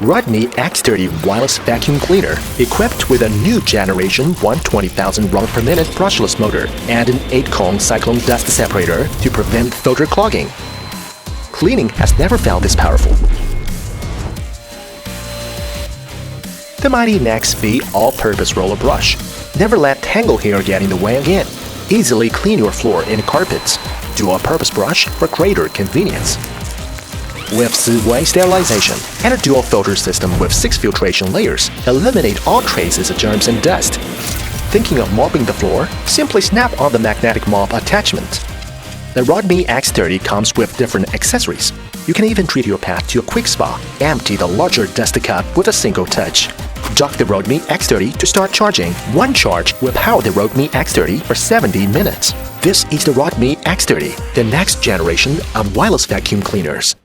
Roidmi X30 wireless vacuum cleaner, equipped with a new generation 120,000 round per minute brushless motor and an 8-cone cyclone dust separator to prevent filter clogging. Cleaning has never felt this powerful. The mighty X30 all-purpose roller brush. Never let tangled hair get in the way again. Easily clean your floor and carpets. Dual-purpose brush for greater convenience. With two-way sterilization and a dual filter system with 6 filtration layers, eliminate all traces of germs and dust. Thinking of mopping the floor? Simply snap on the magnetic mop attachment. The Roidmi X30 comes with different accessories. You can even treat your pet to a quick spa. Empty the larger dust cup with a single touch. Dock the Roidmi X30 to start charging. One charge will power the Roidmi X30 for 70 minutes. This is the Roidmi X30, the next generation of wireless vacuum cleaners.